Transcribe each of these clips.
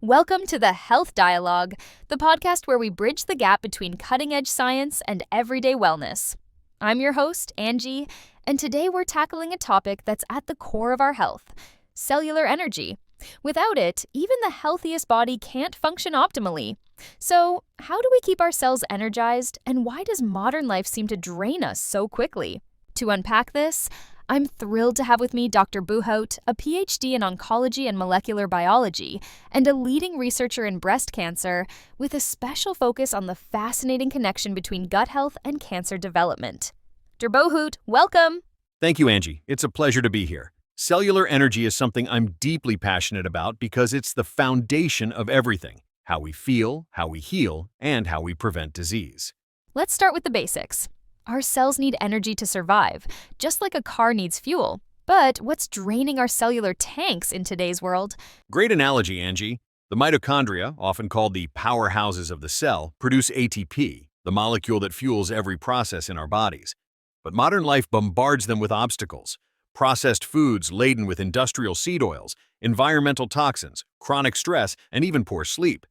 Welcome to the Health Dialogue, the podcast where we bridge the gap between cutting-edge science and everyday wellness. I'm your host, Angie, and today we're tackling a topic that's at the core of our health: cellular energy. Without it, even the healthiest body can't function optimally. So, how do we keep our cells energized, and why does modern life seem to drain us so quickly? To unpack this, I'm thrilled to have with me Dr. Buhout, a PhD in oncology and molecular biology, and a leading researcher in breast cancer, with a special focus on the fascinating connection between gut health and cancer development. Dr. Buhout, welcome! Thank you, Angie. It's a pleasure to be here. Cellular energy is something I'm deeply passionate about because it's the foundation of everything: how we feel, how we heal, and how we prevent disease. Let's start with the basics. Our cells need energy to survive, just like a car needs fuel. But what's draining our cellular tanks in today's world? Great analogy, Angie. The mitochondria, often called the powerhouses of the cell, produce ATP, the molecule that fuels every process in our bodies. But modern life bombards them with obstacles: processed foods laden with industrial seed oils, environmental toxins, chronic stress, and even poor sleep.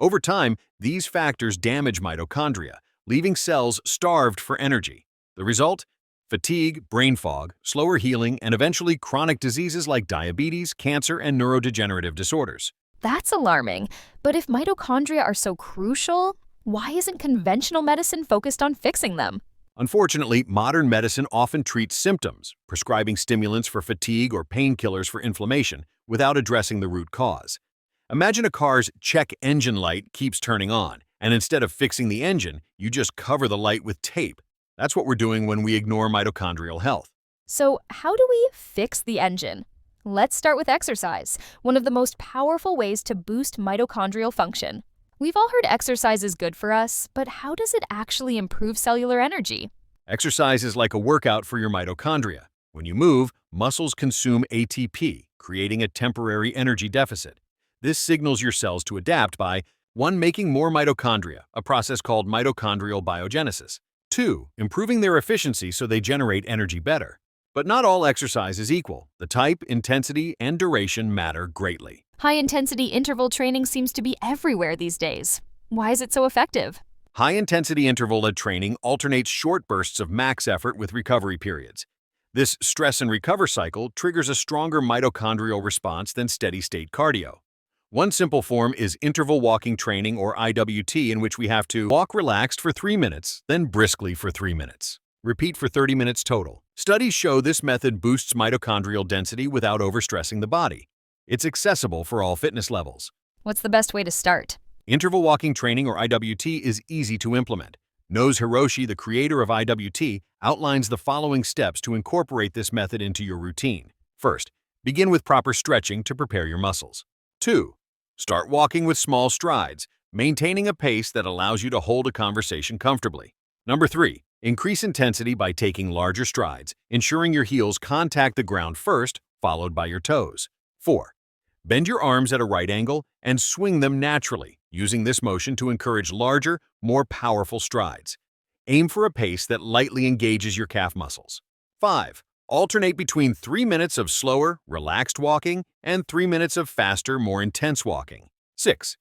Over time, these factors damage mitochondria, leaving cells starved for energy. The result? Fatigue, brain fog, slower healing, and eventually chronic diseases like diabetes, cancer, and neurodegenerative disorders. That's alarming. But if mitochondria are so crucial, why isn't conventional medicine focused on fixing them? Unfortunately, modern medicine often treats symptoms, prescribing stimulants for fatigue or painkillers for inflammation, without addressing the root cause. Imagine a car's check engine light keeps turning on, and instead of fixing the engine, you just cover the light with tape. That's what we're doing when we ignore mitochondrial health. So, how do we fix the engine? Let's start with exercise, one of the most powerful ways to boost mitochondrial function. We've all heard exercise is good for us, but how does it actually improve cellular energy? Exercise is like a workout for your mitochondria. When you move, muscles consume ATP, creating a temporary energy deficit. This signals your cells to adapt by 1. Making more mitochondria, a process called mitochondrial biogenesis. 2. Improving their efficiency so they generate energy better. But not all exercise is equal. The type, intensity, and duration matter greatly. High-intensity interval training seems to be everywhere these days. Why is it so effective? High-intensity interval training alternates short bursts of max effort with recovery periods. This stress and recover cycle triggers a stronger mitochondrial response than steady-state cardio. One simple form is interval walking training, or IWT, in which we have to walk relaxed for 3 minutes, then briskly for 3 minutes. Repeat for 30 minutes total. Studies show this method boosts mitochondrial density without overstressing the body. It's accessible for all fitness levels. What's the best way to start? Interval walking training, or IWT, is easy to implement. Noz Hiroshi, the creator of IWT, outlines the following steps to incorporate this method into your routine. First, begin with proper stretching to prepare your muscles. 2. Start walking with small strides, maintaining a pace that allows you to hold a conversation comfortably. 3. Increase intensity by taking larger strides, ensuring your heels contact the ground first, followed by your toes. 4. Bend your arms at a right angle and swing them naturally, using this motion to encourage larger, more powerful strides. Aim for a pace that lightly engages your calf muscles. 5. Alternate between 3 minutes of slower, relaxed walking and 3 minutes of faster, more intense walking. 6.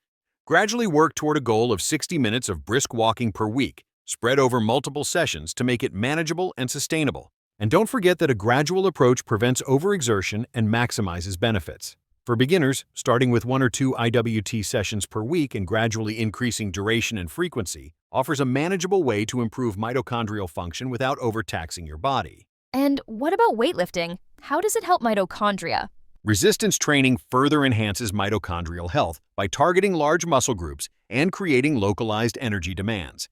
Gradually work toward a goal of 60 minutes of brisk walking per week, spread over multiple sessions to make it manageable and sustainable. And don't forget that a gradual approach prevents overexertion and maximizes benefits. For beginners, starting with 1 or 2 IWT sessions per week and gradually increasing duration and frequency offers a manageable way to improve mitochondrial function without overtaxing your body. And what about weightlifting? How does it help mitochondria? Resistance training further enhances mitochondrial health by targeting large muscle groups and creating localized energy demands.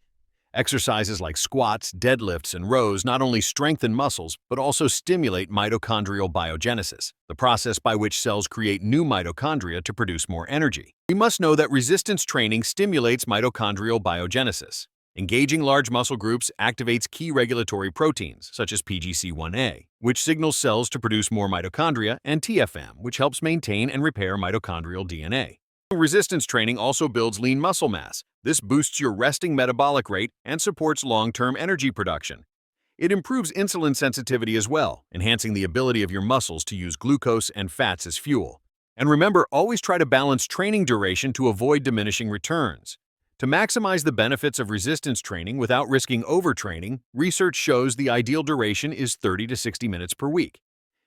Exercises like squats, deadlifts, and rows not only strengthen muscles, but also stimulate mitochondrial biogenesis, the process by which cells create new mitochondria to produce more energy. We must know that resistance training stimulates mitochondrial biogenesis. Engaging large muscle groups activates key regulatory proteins, such as PGC1A, which signals cells to produce more mitochondria, and TFM, which helps maintain and repair mitochondrial DNA. Resistance training also builds lean muscle mass. This boosts your resting metabolic rate and supports long-term energy production. It improves insulin sensitivity as well, enhancing the ability of your muscles to use glucose and fats as fuel. And remember, always try to balance training duration to avoid diminishing returns. To maximize the benefits of resistance training without risking overtraining, research shows the ideal duration is 30 to 60 minutes per week.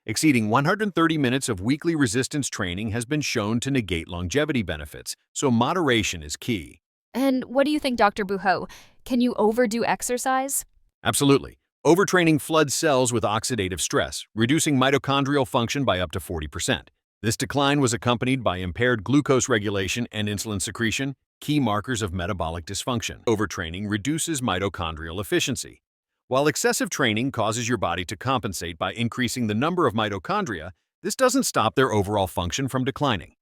Exceeding 130 minutes of weekly resistance training has been shown to negate longevity benefits, so moderation is key. And what do you think, Dr. Buho? Can you overdo exercise? Absolutely. Overtraining floods cells with oxidative stress, reducing mitochondrial function by up to 40%. This decline was accompanied by impaired glucose regulation and insulin secretion, key markers of metabolic dysfunction. Overtraining reduces mitochondrial efficiency. While excessive training causes your body to compensate by increasing the number of mitochondria, this doesn't stop their overall function from declining.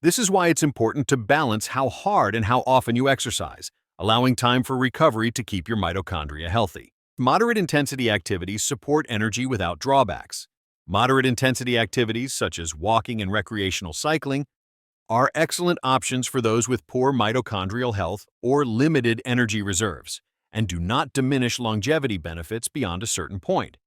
This is why it's important to balance how hard and how often you exercise, allowing time for recovery to keep your mitochondria healthy. Moderate intensity activities support energy without drawbacks. Moderate intensity activities, such as walking and recreational cycling, are excellent options for those with poor mitochondrial health or limited energy reserves, and do not diminish longevity benefits beyond a certain point.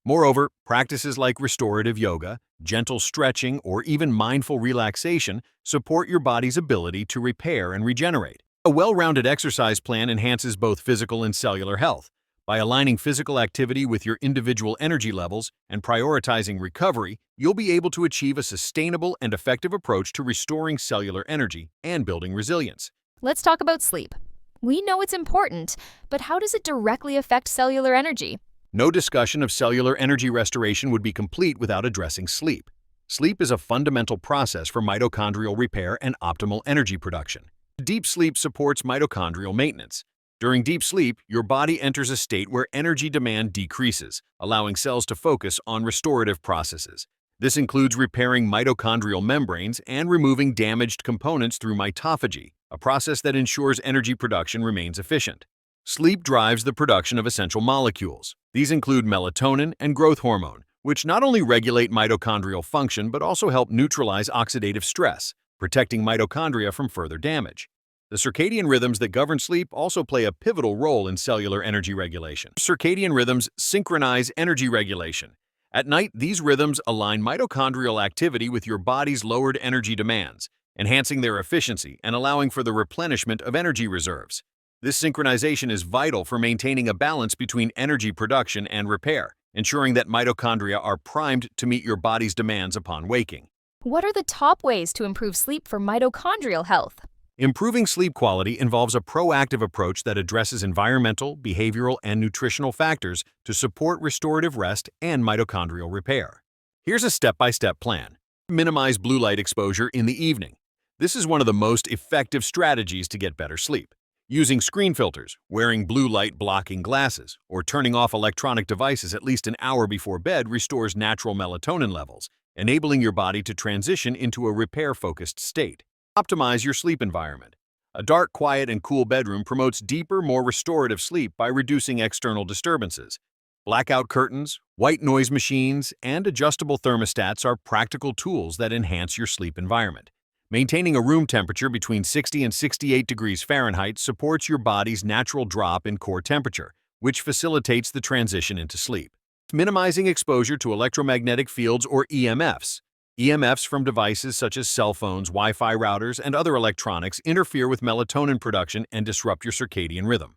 Moreover, practices like restorative yoga, gentle stretching, or even mindful relaxation support your body's ability to repair and regenerate. A well-rounded exercise plan enhances both physical and cellular health. By aligning physical activity with your individual energy levels and prioritizing recovery, you'll be able to achieve a sustainable and effective approach to restoring cellular energy and building resilience. Let's talk about sleep. We know it's important, but how does it directly affect cellular energy? No discussion of cellular energy restoration would be complete without addressing sleep. Sleep is a fundamental process for mitochondrial repair and optimal energy production. Deep sleep supports mitochondrial maintenance. During deep sleep, your body enters a state where energy demand decreases, allowing cells to focus on restorative processes. This includes repairing mitochondrial membranes and removing damaged components through mitophagy, a process that ensures energy production remains efficient. Sleep drives the production of essential molecules. These include melatonin and growth hormone, which not only regulate mitochondrial function but also help neutralize oxidative stress, protecting mitochondria from further damage. The circadian rhythms that govern sleep also play a pivotal role in cellular energy regulation. Circadian rhythms synchronize energy regulation. At night, these rhythms align mitochondrial activity with your body's lowered energy demands, enhancing their efficiency and allowing for the replenishment of energy reserves. This synchronization is vital for maintaining a balance between energy production and repair, ensuring that mitochondria are primed to meet your body's demands upon waking. What are the top ways to improve sleep for mitochondrial health? Improving sleep quality involves a proactive approach that addresses environmental, behavioral, and nutritional factors to support restorative rest and mitochondrial repair. Here's a step-by-step plan. Minimize blue light exposure in the evening. This is one of the most effective strategies to get better sleep. Using screen filters, wearing blue light blocking glasses, or turning off electronic devices at least an hour before bed restores natural melatonin levels, enabling your body to transition into a repair-focused state. Optimize your sleep environment. A dark, quiet, and cool bedroom promotes deeper, more restorative sleep by reducing external disturbances. Blackout curtains, white noise machines, and adjustable thermostats are practical tools that enhance your sleep environment. Maintaining a room temperature between 60 and 68 degrees Fahrenheit supports your body's natural drop in core temperature, which facilitates the transition into sleep. Minimizing exposure to electromagnetic fields or EMFs. EMFs from devices such as cell phones, Wi-Fi routers, and other electronics interfere with melatonin production and disrupt your circadian rhythm.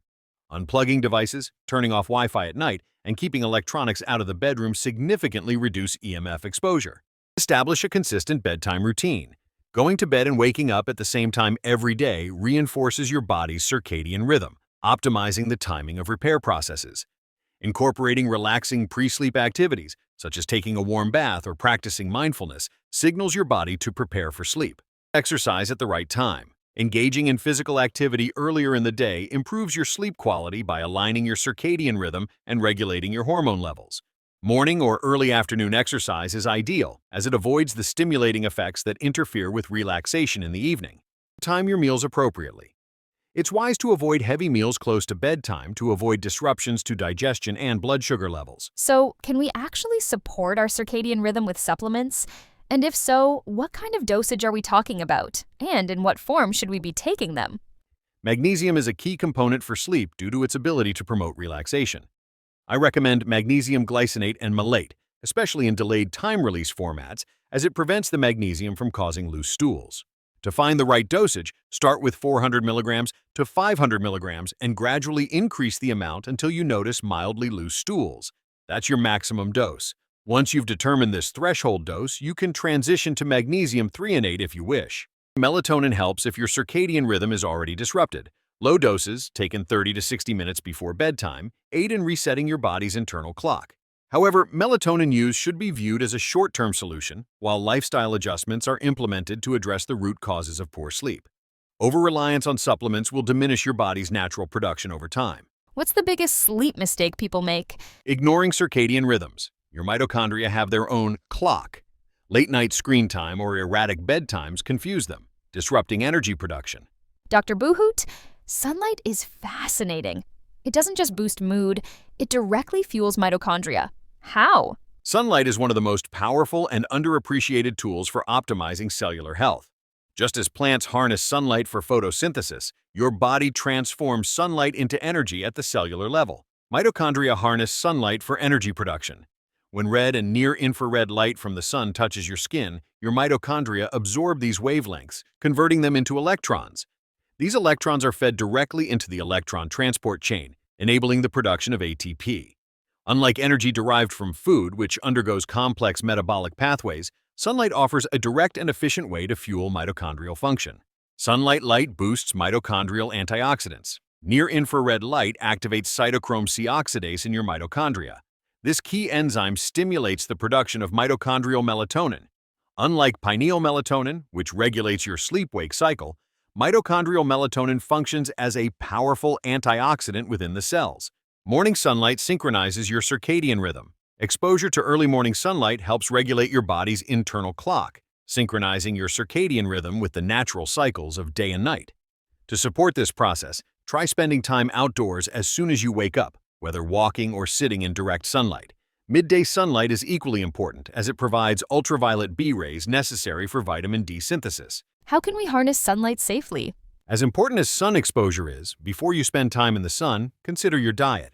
Unplugging devices, turning off Wi-Fi at night, and keeping electronics out of the bedroom significantly reduce EMF exposure. Establish a consistent bedtime routine. Going to bed and waking up at the same time every day reinforces your body's circadian rhythm, optimizing the timing of repair processes. Incorporating relaxing pre-sleep activities, such as taking a warm bath or practicing mindfulness, signals your body to prepare for sleep. Exercise at the right time. Engaging in physical activity earlier in the day improves your sleep quality by aligning your circadian rhythm and regulating your hormone levels. Morning or early afternoon exercise is ideal, as it avoids the stimulating effects that interfere with relaxation in the evening. Time your meals appropriately. It's wise to avoid heavy meals close to bedtime to avoid disruptions to digestion and blood sugar levels. So, can we actually support our circadian rhythm with supplements? And if so, what kind of dosage are we talking about? And in what form should we be taking them? Magnesium is a key component for sleep due to its ability to promote relaxation. I recommend magnesium glycinate and malate, especially in delayed time-release formats, as it prevents the magnesium from causing loose stools. To find the right dosage, start with 400 milligrams to 500 milligrams and gradually increase the amount until you notice mildly loose stools. That's your maximum dose. Once you've determined this threshold dose, you can transition to magnesium threonate if you wish. Melatonin helps if your circadian rhythm is already disrupted. Low doses, taken 30 to 60 minutes before bedtime, aid in resetting your body's internal clock. However, melatonin use should be viewed as a short-term solution, while lifestyle adjustments are implemented to address the root causes of poor sleep. Over-reliance on supplements will diminish your body's natural production over time. What's the biggest sleep mistake people make? Ignoring circadian rhythms. Your mitochondria have their own clock. Late-night screen time or erratic bedtimes confuse them, disrupting energy production. Dr. Buhoot, sunlight is fascinating. It doesn't just boost mood, it directly fuels mitochondria. How? Sunlight is one of the most powerful and underappreciated tools for optimizing cellular health. Just as plants harness sunlight for photosynthesis, your body transforms sunlight into energy at the cellular level. Mitochondria harness sunlight for energy production. When red and near-infrared light from the sun touches your skin, your mitochondria absorb these wavelengths, converting them into electrons. These electrons are fed directly into the electron transport chain, enabling the production of ATP. Unlike energy derived from food, which undergoes complex metabolic pathways, sunlight offers a direct and efficient way to fuel mitochondrial function. Sunlight light boosts mitochondrial antioxidants. Near-infrared light activates cytochrome C oxidase in your mitochondria. This key enzyme stimulates the production of mitochondrial melatonin. Unlike pineal melatonin, which regulates your sleep-wake cycle, mitochondrial melatonin functions as a powerful antioxidant within the cells. Morning sunlight synchronizes your circadian rhythm. Exposure to early morning sunlight helps regulate your body's internal clock, synchronizing your circadian rhythm with the natural cycles of day and night. To support this process, try spending time outdoors as soon as you wake up, whether walking or sitting in direct sunlight. Midday sunlight is equally important as it provides ultraviolet B rays necessary for vitamin D synthesis. How can we harness sunlight safely? As important as sun exposure is, before you spend time in the sun, consider your diet.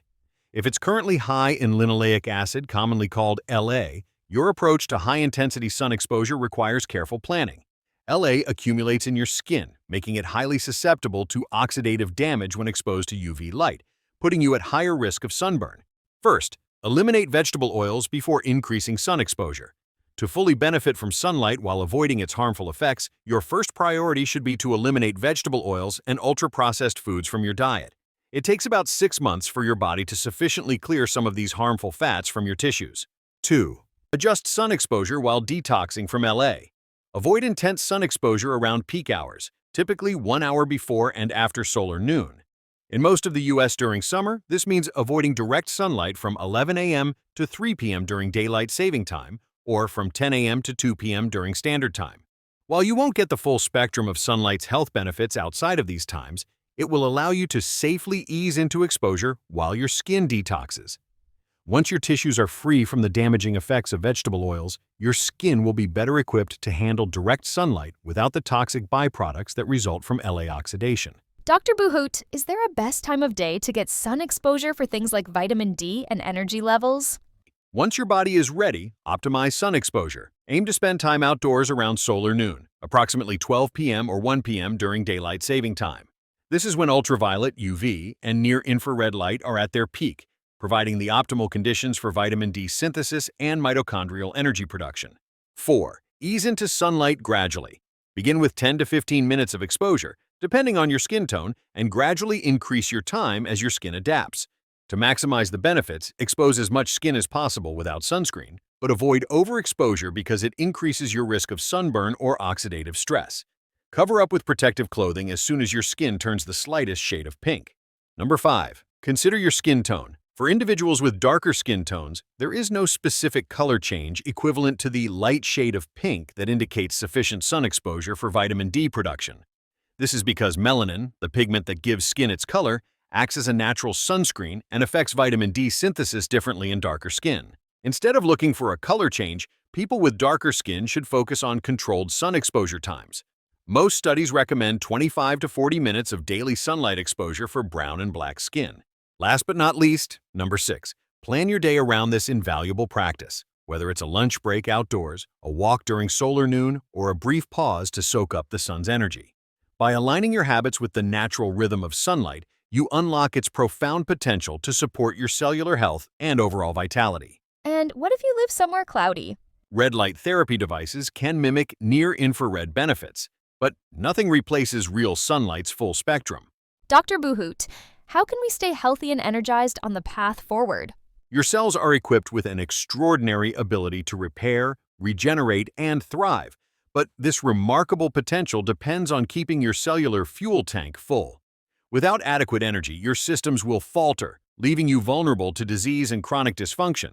If it's currently high in linoleic acid, commonly called LA, your approach to high-intensity sun exposure requires careful planning. LA accumulates in your skin, making it highly susceptible to oxidative damage when exposed to UV light, putting you at higher risk of sunburn. First, eliminate vegetable oils before increasing sun exposure. To fully benefit from sunlight while avoiding its harmful effects, your first priority should be to eliminate vegetable oils and ultra-processed foods from your diet. It takes about 6 months for your body to sufficiently clear some of these harmful fats from your tissues. 2. Adjust sun exposure while detoxing from LA. Avoid intense sun exposure around peak hours, typically 1 hour before and after solar noon. In most of the U.S. during summer, this means avoiding direct sunlight from 11 a.m. to 3 p.m. during daylight saving time, or from 10 a.m. to 2 p.m. during standard time. While you won't get the full spectrum of sunlight's health benefits outside of these times, it will allow you to safely ease into exposure while your skin detoxes. Once your tissues are free from the damaging effects of vegetable oils, your skin will be better equipped to handle direct sunlight without the toxic byproducts that result from LA oxidation. Dr. Buhoot, is there a best time of day to get sun exposure for things like vitamin D and energy levels? Once your body is ready, optimize sun exposure. Aim to spend time outdoors around solar noon, approximately 12 p.m. or 1 p.m. during daylight saving time. This is when ultraviolet, UV, and near-infrared light are at their peak, providing the optimal conditions for vitamin D synthesis and mitochondrial energy production. 4. Ease into sunlight gradually. Begin with 10 to 15 minutes of exposure, depending on your skin tone, and gradually increase your time as your skin adapts. To maximize the benefits, expose as much skin as possible without sunscreen, but avoid overexposure because it increases your risk of sunburn or oxidative stress. Cover up with protective clothing as soon as your skin turns the slightest shade of pink. Number 5. Consider your skin tone. For individuals with darker skin tones, there is no specific color change equivalent to the light shade of pink that indicates sufficient sun exposure for vitamin D production. This is because melanin, the pigment that gives skin its color, acts as a natural sunscreen and affects vitamin D synthesis differently in darker skin. Instead of looking for a color change, people with darker skin should focus on controlled sun exposure times. Most studies recommend 25 to 40 minutes of daily sunlight exposure for brown and black skin. Last but not least, number 6, plan your day around this invaluable practice. whether it's a lunch break outdoors, a walk during solar noon, or a brief pause to soak up the sun's energy. By aligning your habits with the natural rhythm of sunlight, you unlock its profound potential to support your cellular health and overall vitality. And what if you live somewhere cloudy? Red light therapy devices can mimic near-infrared benefits, but nothing replaces real sunlight's full spectrum. Dr. Buhoot, how can we stay healthy and energized on the path forward? Your cells are equipped with an extraordinary ability to repair, regenerate, and thrive, but this remarkable potential depends on keeping your cellular fuel tank full. Without adequate energy, your systems will falter, leaving you vulnerable to disease and chronic dysfunction.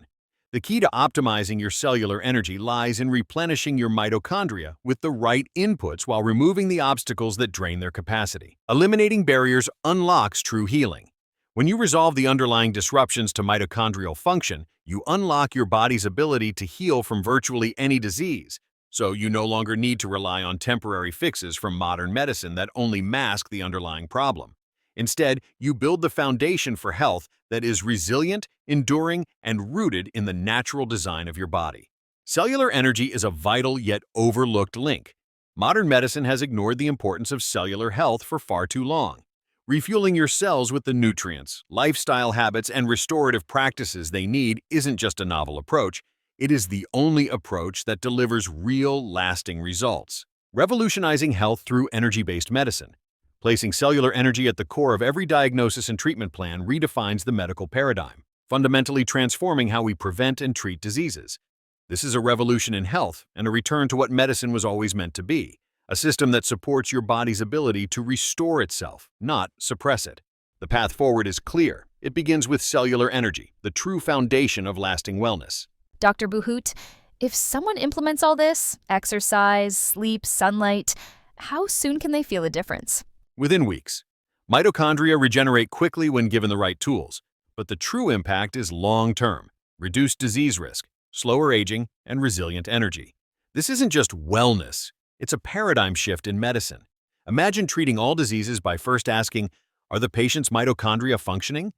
The key to optimizing your cellular energy lies in replenishing your mitochondria with the right inputs while removing the obstacles that drain their capacity. Eliminating barriers unlocks true healing. When you resolve the underlying disruptions to mitochondrial function, you unlock your body's ability to heal from virtually any disease, so you no longer need to rely on temporary fixes from modern medicine that only mask the underlying problem. Instead, you build the foundation for health that is resilient, enduring, and rooted in the natural design of your body. Cellular energy is a vital yet overlooked link. Modern medicine has ignored the importance of cellular health for far too long. Refueling your cells with the nutrients, lifestyle habits, and restorative practices they need isn't just a novel approach, it is the only approach that delivers real, lasting results. Revolutionizing health through energy-based medicine. Placing cellular energy at the core of every diagnosis and treatment plan redefines the medical paradigm, fundamentally transforming how we prevent and treat diseases. This is a revolution in health and a return to what medicine was always meant to be, a system that supports your body's ability to restore itself, not suppress it. The path forward is clear. It begins with cellular energy, the true foundation of lasting wellness. Dr. Buhoot, if someone implements all this, exercise, sleep, sunlight, how soon can they feel a difference? Within weeks. Mitochondria regenerate quickly when given the right tools, but the true impact is long-term, reduced disease risk, slower aging, and resilient energy. This isn't just wellness, it's a paradigm shift in medicine. Imagine treating all diseases by first asking, are the patient's mitochondria functioning?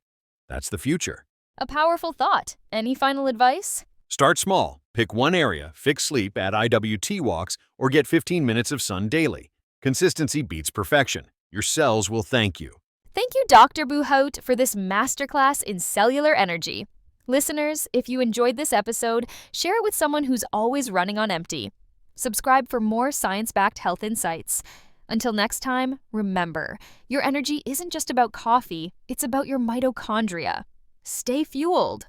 That's the future. A powerful thought. Any final advice? Start small, pick one area, fix sleep, add IWT walks, or get 15 minutes of sun daily. Consistency beats perfection. Your cells will thank you. Thank you, Dr. Buhout, for this masterclass in cellular energy. Listeners, if you enjoyed this episode, share it with someone who's always running on empty. Subscribe for more science-backed health insights. Until next time, remember, your energy isn't just about coffee, it's about your mitochondria. Stay fueled.